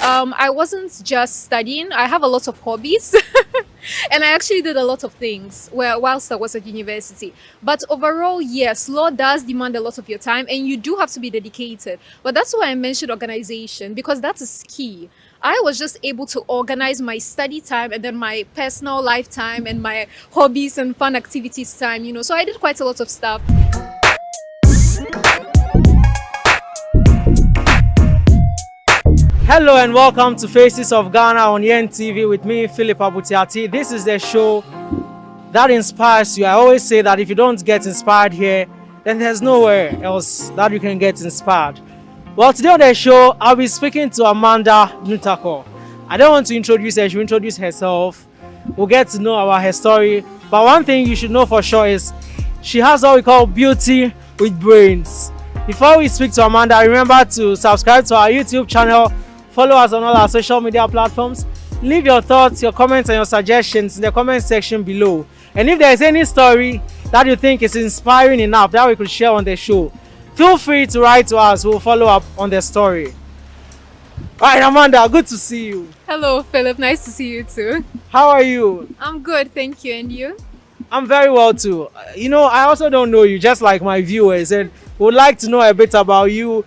I wasn't just studying. I have a lot of hobbies, and I actually did a lot of things whilst I was at university. But overall, yes, law does demand a lot of your time, and you do have to be dedicated. But that's why I mentioned organization, because that is key. I was just able to organize my study time and then my personal life time and my hobbies and fun activities time. So I did quite a lot of stuff. Hello and welcome to Faces of Ghana on Yen TV with me, Philip Abutiate. This is the show that inspires you. I always say that if you don't get inspired here, then there's nowhere else that you can get inspired. Well, today on the show, I'll be speaking to Amanda Nutakor. I don't want to introduce her, she'll introduce herself. We'll get to know about her story. But one thing you should know for sure is she has what we call beauty with brains. Before we speak to Amanda, remember to subscribe to our YouTube channel. Follow us on all our social media platforms. Leave your thoughts, your comments, and your suggestions in the comment section below. And if there is any story that you think is inspiring enough that we could share on the show, feel free to write to us. We'll follow up on the story. All right, Amanda, good to see you. Hello, Philip. Nice to see you too. How are you? I'm good, thank you. And you? I'm very well too. I also don't know you, just like my viewers, and would like to know a bit about you.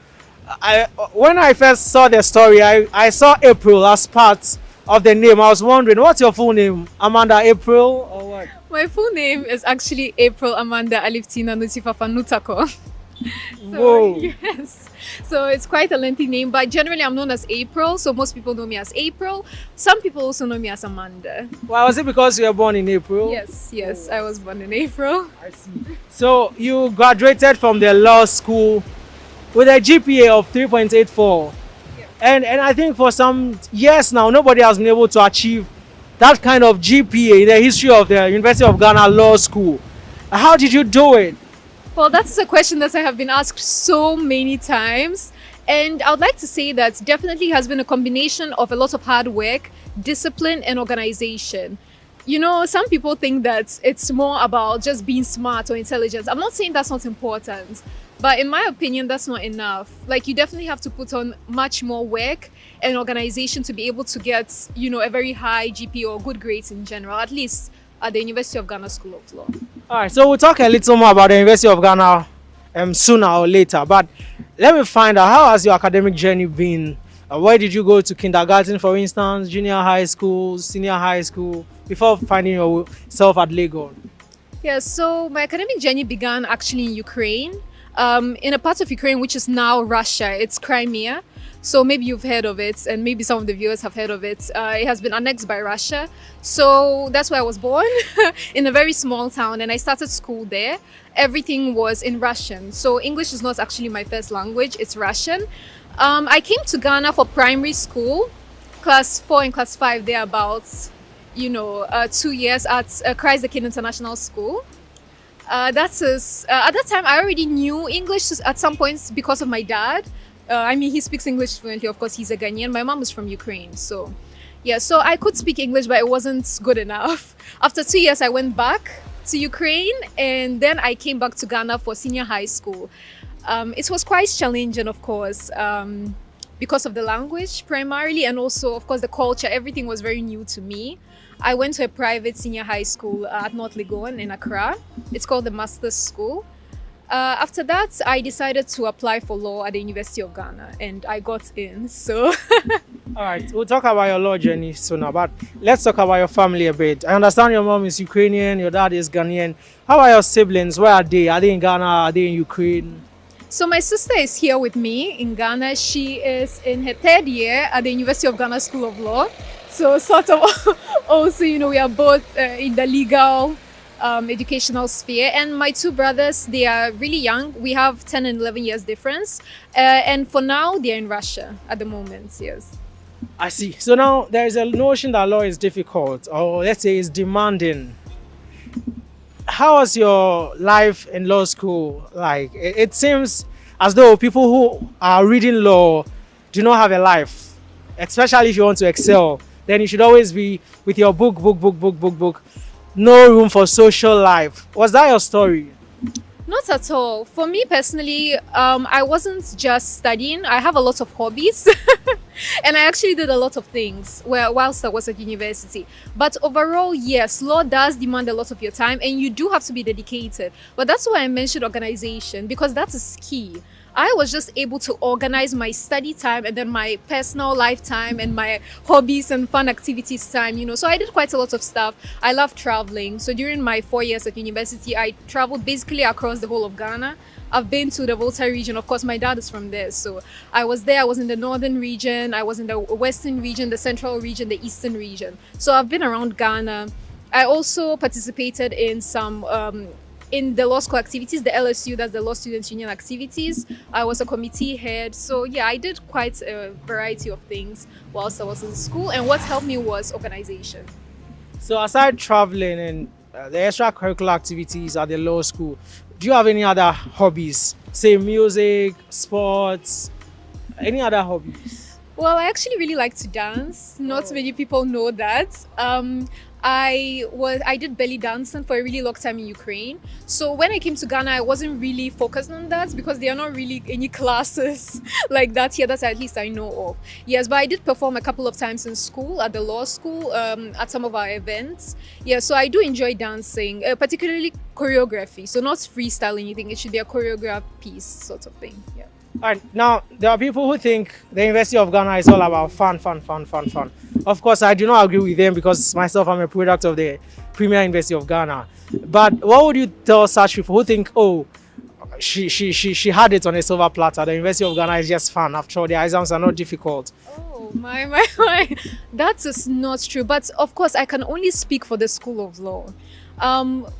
When I first saw the story, I saw April as part of the name. I was wondering, what's your full name? Amanda April or what? My full name is actually April Amanda Aliftina Nutakor. Whoa. Yes. So it's quite a lengthy name, but generally I'm known as April. So most people know me as April. Some people also know me as Amanda. Well, was it because you were born in April? Yes, I was born in April. I see. So you graduated from the law school with a GPA of 3.84. Yes. And I think for some years now, nobody has been able to achieve that kind of GPA in the history of the University of Ghana Law School. How did you do it? Well, that's a question that I have been asked so many times. And I would like to say that definitely has been a combination of a lot of hard work, discipline, and organization. Some people think that it's more about just being smart or intelligent. I'm not saying that's not important, but in my opinion, that's not enough. Like, you definitely have to put on much more work and organization to be able to get, a very high GPA or good grades in general, at least at the University of Ghana School of Law. All right, so we'll talk a little more about the University of Ghana sooner or later. But let me find out, how has your academic journey been? Where did you go to kindergarten, for instance, junior high school, senior high school, before finding yourself at Lagos? Yeah, so my academic journey began actually in Ukraine, in a part of Ukraine which is now Russia. It's Crimea. So maybe you've heard of it, and maybe some of the viewers have heard of it. It has been annexed by Russia. So that's where I was born, in a very small town, and I started school there. Everything was in Russian. So English is not actually my first language, it's Russian. I came to Ghana for primary school, class 4 and class 5, thereabouts, 2 years at Christ the King International School. At that time, I already knew English at some points because of my dad. He speaks English fluently. Of course, he's a Ghanaian. My mom is from Ukraine. So I could speak English, but it wasn't good enough. After 2 years, I went back to Ukraine, and then I came back to Ghana for senior high school. It was quite challenging, of course, because of the language primarily, and also, of course, the culture. Everything was very new to me. I went to a private senior high school at North Legon in Accra. It's called the Master's School. After that, I decided to apply for law at the University of Ghana, and I got in. So, all right, we'll talk about your law journey sooner, but let's talk about your family a bit. I understand your mom is Ukrainian, your dad is Ghanaian. How are your siblings? Where are they? Are they in Ghana? Are they in Ukraine? So my sister is here with me in Ghana. She is in her 3rd year at the University of Ghana School of Law. So sort of also, we are both in the legal educational sphere. And my 2 brothers, they are really young. We have 10 and 11 years difference. And for now, they're in Russia at the moment, yes. I see. So now there is a notion that law is difficult, or let's say it's demanding. How was your life in law school like? It seems as though people who are reading law do not have a life, especially if you want to excel. Then you should always be with your book. No room for social life. Was that your story? Not at all. For me personally, I wasn't just studying. I have a lot of hobbies, And I actually did a lot of things whilst I was at university. But overall, yes, law does demand a lot of your time and you do have to be dedicated. But that's why I mentioned organization, because that is key. I was just able to organize my study time and then my personal life time and my hobbies and fun activities time, So I did quite a lot of stuff. I love traveling. So during my 4 years at university, I traveled basically across the whole of Ghana. I've been to the Volta region. Of course, my dad is from there. So I was there. I was in the northern region. I was in the western region, the central region, the eastern region. So I've been around Ghana. I also participated in some in the law school activities, the LSU, that's the Law Students Union activities. I was a committee head. So yeah, I did quite a variety of things whilst I was in school. And what helped me was organization. So aside traveling and the extracurricular activities at the law school, do you have any other hobbies? Say music, sports, any other hobbies? Well, I actually really like to dance. Not many people know that. I did belly dancing for a really long time in Ukraine. So when I came to Ghana, I wasn't really focused on that because there are not really any classes like that here that at least I know of. Yes, but I did perform a couple of times in school, at the law school, at some of our events. Yeah, so I do enjoy dancing, particularly choreography. So not freestyle anything, it should be a choreographed piece sort of thing. Yeah. All right, now there are people who think the University of Ghana is all about fun. Of course, I do not agree with them because myself, I'm a product of the Premier University of Ghana. But what would you tell such people who think, oh, she had it on a silver platter? The University of Ghana is just fun. After all, the exams are not difficult. Oh, my. That is not true. But of course, I can only speak for the School of Law.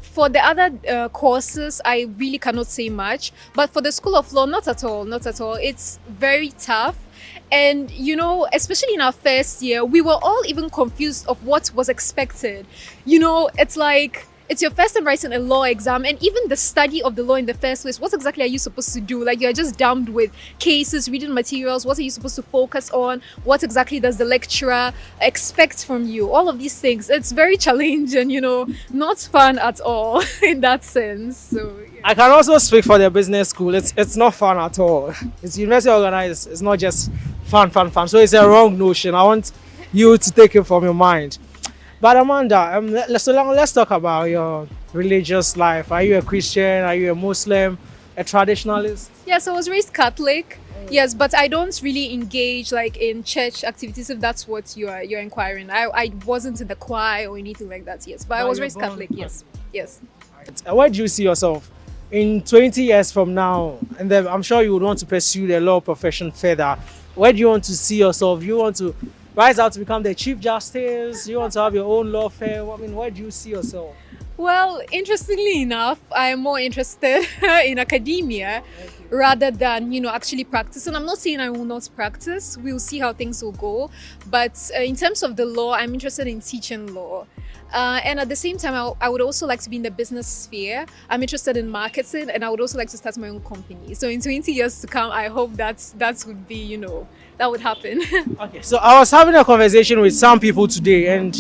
For the other courses, I really cannot say much. But for the School of Law, not at all. It's very tough. And, especially in our first year, we were all even confused of what was expected. It's like, it's your first time writing a law exam, and even the study of the law in the first place, what exactly are you supposed to do? Like, you're just dumped with cases, reading materials. What are you supposed to focus on? What exactly does the lecturer expect from you? All of these things. It's very challenging, not fun at all in that sense. So yeah. I can also speak for the business school. It's not fun at all. It's University organized. It's not just fun. So it's a wrong notion. I want you to take it from your mind. But Amanda, let's talk about your religious life. Are you a Christian? Are you a Muslim? A traditionalist? Yes, I was raised Catholic. Yes, but I don't really engage like in church activities if that's what you're inquiring. I wasn't in the choir or anything like that. Yes, but I was raised Catholic. Yes. Where do you see yourself in 20 years from now? And then I'm sure you would want to pursue the law profession further. Where do you want to see yourself? You want to rise out to become the Chief Justice? You want to have your own law firm? I mean, where do you see yourself? Well, interestingly enough, I am more interested in academia rather than, actually practicing. I'm not saying I will not practice. We'll see how things will go. But in terms of the law, I'm interested in teaching law. And at the same time, I would also like to be in the business sphere. I'm interested in marketing, and I would also like to start my own company. So in 20 years to come, I hope that would be, that would happen. Okay, so I was having a conversation with some people today, and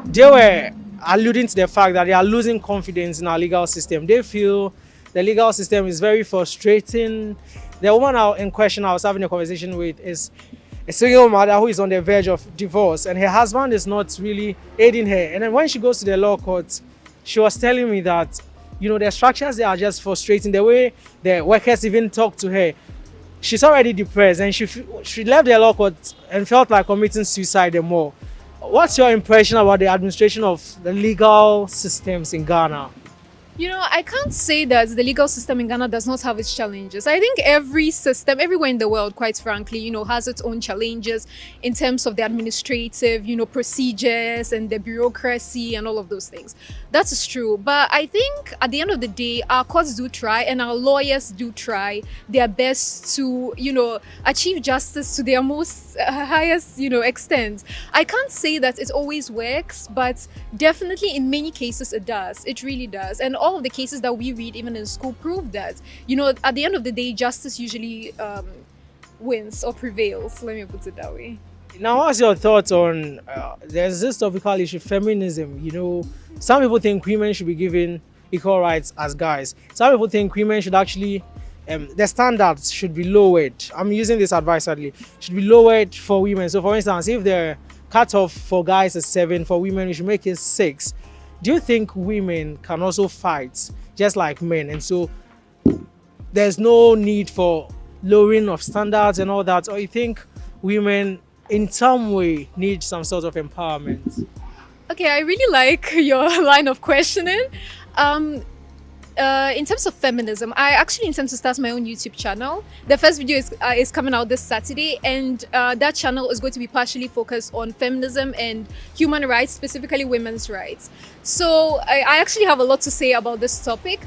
they were alluding to the fact that they are losing confidence in our legal system. They feel the legal system is very frustrating. The woman in question I was having a conversation with is a single mother who is on the verge of divorce, and her husband is not really aiding her. And then when she goes to the law court, she was telling me that, the structures, they are just frustrating. The way the workers even talk to her, she's already depressed, and she left the law court and felt like committing suicide and more. What's your impression about the administration of the legal systems in Ghana? I can't say that the legal system in Ghana does not have its challenges. I think every system, everywhere in the world, quite frankly, has its own challenges in terms of the administrative, procedures and the bureaucracy and all of those things. That is true. But I think at the end of the day, our courts do try and our lawyers do try their best to, achieve justice to their most highest, extent. I can't say that it always works, but definitely in many cases it does. It really does. And all of the cases that we read even in school prove that, at the end of the day, justice usually wins or prevails. Let me put it that way. Now, what's your thoughts on there's this topical issue, feminism? Some people think women should be given equal rights as guys. Some people think women should actually the standards should be lowered. I'm using this advisedly. Should be lowered for women. So, for instance, if the cutoff for guys is 7, for women we should make it 6. Do you think women can also fight just like men, and so there's no need for lowering of standards and all that, or you think women in some way need some sort of empowerment? Okay, I really like your line of questioning. Um, in terms of feminism, I actually intend to start my own YouTube channel. The first video is coming out this Saturday, and that channel is going to be partially focused on feminism and human rights, specifically women's rights. So I actually have a lot to say about this topic.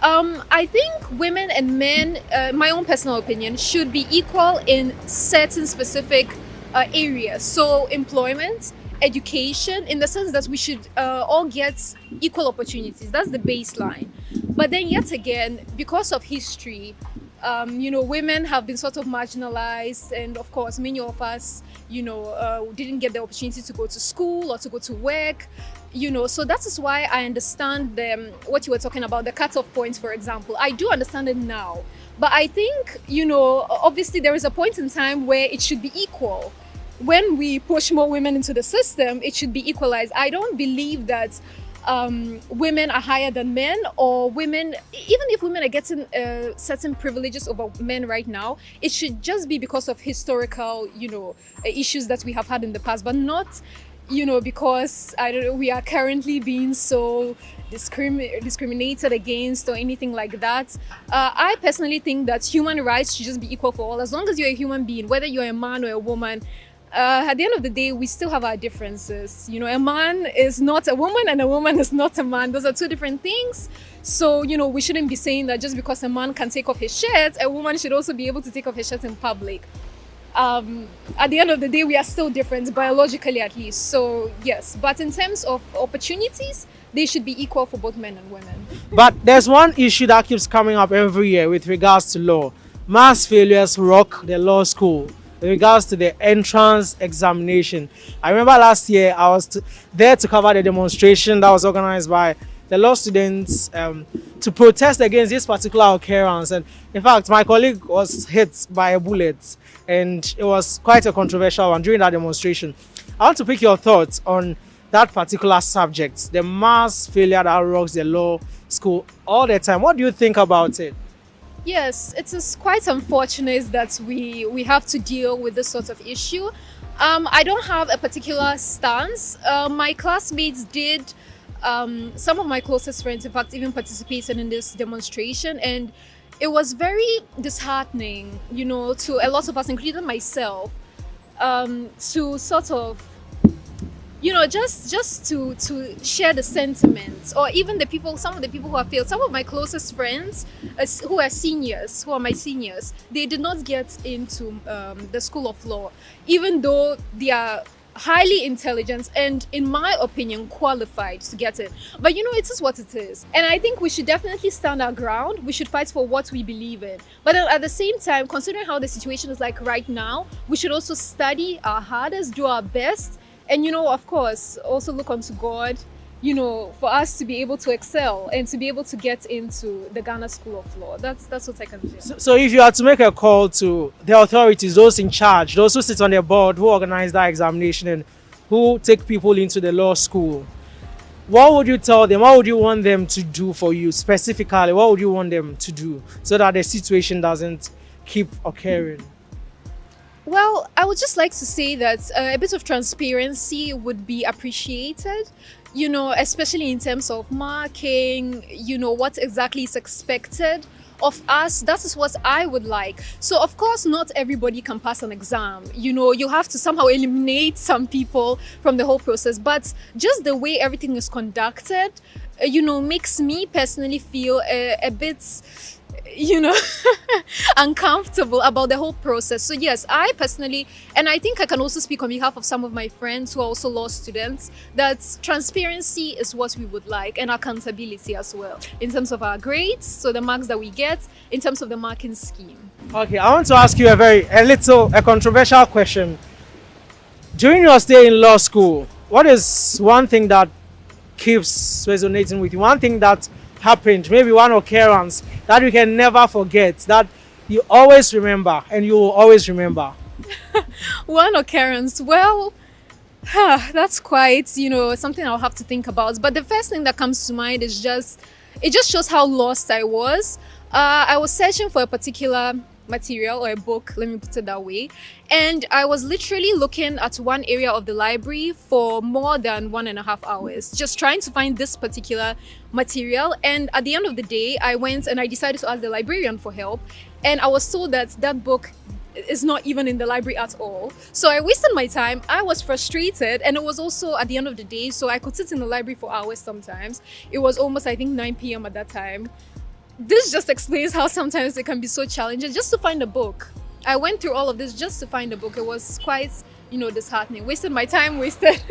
I think women and men, my own personal opinion, should be equal in certain specific areas. So employment, education, in the sense that we should all get equal opportunities. That's the baseline. But then yet again, because of history, women have been sort of marginalized, and of course many of us didn't get the opportunity to go to school or to go to work. So that is why I understand what you were talking about, the cutoff points, for example. I do understand it now, but I think obviously there is a point in time where it should be equal. When we push more women into the system, it should be equalized. I don't believe that women are higher than men, or women, even if women are getting certain privileges over men right now, it should just be because of historical issues that we have had in the past, but not because we are currently being so discriminated against or anything like that. I personally think that human rights should just be equal for all, as long as you're a human being, whether you're a man or a woman. At the end of the day, we still have our differences. A man is not a woman and a woman is not a man. Those are two different things. So, we shouldn't be saying that just because a man can take off his shirt, a woman should also be able to take off his shirt in public. At the end of the day, we are still different, biologically at least. So, yes. But in terms of opportunities, they should be equal for both men and women. But there's one issue that keeps coming up every year with regards to law. Mass failures rock the law school with regards to the entrance examination. I remember last year I was there to cover the demonstration that was organized by the law students to protest against this particular occurrence. And in fact, my colleague was hit by a bullet, and it was quite a controversial one during that demonstration. I want to pick your thoughts on that particular subject, the mass failure that rocks the law school all the time. What do you think about it? Yes, it is quite unfortunate that we have to deal with this sort of issue. I don't have a particular stance. My classmates did, some of my closest friends, in fact, even participated in this demonstration, and it was very disheartening, to a lot of us, including myself, to sort of just to share the sentiments, or even some of the people who have failed. Some of my closest friends who are my seniors, they did not get into the School of Law, even though they are highly intelligent and, in my opinion, qualified to get it. But it is what it is. And I think we should definitely stand our ground. We should fight for what we believe in. But at the same time, considering how the situation is like right now, we should also study our hardest, do our best, and of course, also look unto God, for us to be able to excel and to be able to get into the Ghana School of Law. That's what I can do. So if you had to make a call to the authorities, those in charge, those who sit on the board, who organize that examination and who take people into the law school, what would you tell them? What would you want them to do for you specifically? What would you want them to do so that the situation doesn't keep occurring? Well, I would just like to say that a bit of transparency would be appreciated, especially in terms of marking, what exactly is expected of us. That is what I would like. So, of course, not everybody can pass an exam. You have to somehow eliminate some people from the whole process. But just the way everything is conducted, makes me personally feel a bit uncomfortable about the whole process. So yes, I personally, and I think I can also speak on behalf of some of my friends who are also law students, that transparency is what we would like, and accountability as well, in terms of our grades, so the marks that we get, in terms of the marking scheme. Okay, I want to ask you a controversial question. During your stay in law school, what is one thing that keeps resonating with you? One thing that happened, maybe one occurrence that you can never forget, that you always remember and you will always remember? One occurrence. Well, that's quite, something I'll have to think about. But the first thing that comes to mind is it just shows how lost I was. I was searching for a particular material or a book, let me put it that way. And I was literally looking at one area of the library for more than 1.5 hours, just trying to find this particular material. And at the end of the day, I went and I decided to ask the librarian for help. And I was told that that book is not even in the library at all. So I wasted my time. I was frustrated, and it was also at the end of the day, so I could sit in the library for hours sometimes. It was almost, I think, 9 p.m. at that time. This just explains how sometimes it can be so challenging just to find a book. I went through all of this just to find a book. It was quite, disheartening. Wasted my time, wasted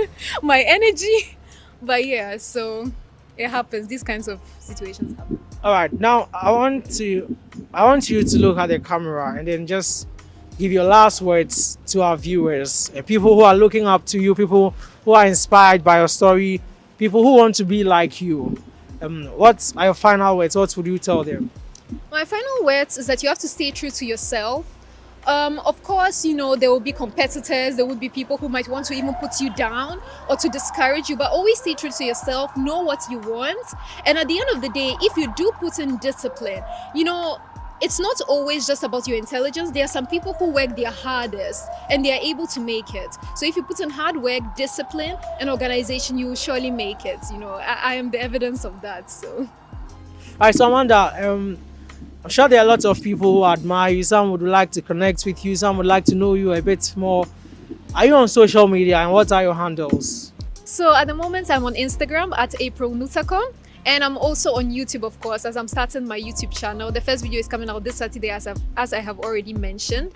my energy. But yeah, so it happens. These kinds of situations happen. All right, now I want you to look at the camera and then just give your last words to our viewers, people who are looking up to you, people who are inspired by your story, people who want to be like you. What are your final words? What would you tell them? My final words is that you have to stay true to yourself. Of course, there will be competitors, there will be people who might want to even put you down or to discourage you, but always stay true to yourself, know what you want. And at the end of the day, if you do put in discipline, it's not always just about your intelligence. There are some people who work their hardest and they are able to make it. So if you put in hard work, discipline, and organization, you will surely make it. I am the evidence of that. So. All right, so Amanda, I'm sure there are lots of people who admire you. Some would like to connect with you. Some would like to know you a bit more. Are you on social media, and what are your handles? So at the moment, I'm on Instagram at Amanda Nutakor. And I'm also on YouTube, of course, as I'm starting my YouTube channel. The first video is coming out this Saturday, as I have already mentioned.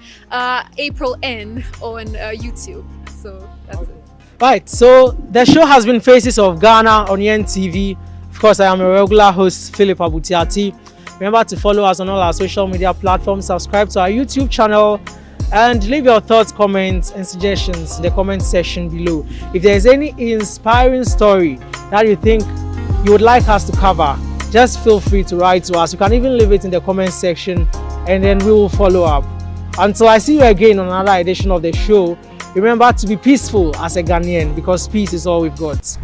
April N on YouTube. So that's it. Right, so the show has been Faces of Ghana on Yen TV. Of course, I am a regular host, Philip Abutiate. Remember to follow us on all our social media platforms, subscribe to our YouTube channel, and leave your thoughts, comments, and suggestions in the comment section below. If there is any inspiring story that you think you would like us to cover, just feel free to write to us. You can even leave it in the comment section and then we will follow up. Until I see you again on another edition of the show, remember to be peaceful as a Ghanaian, because peace is all we've got.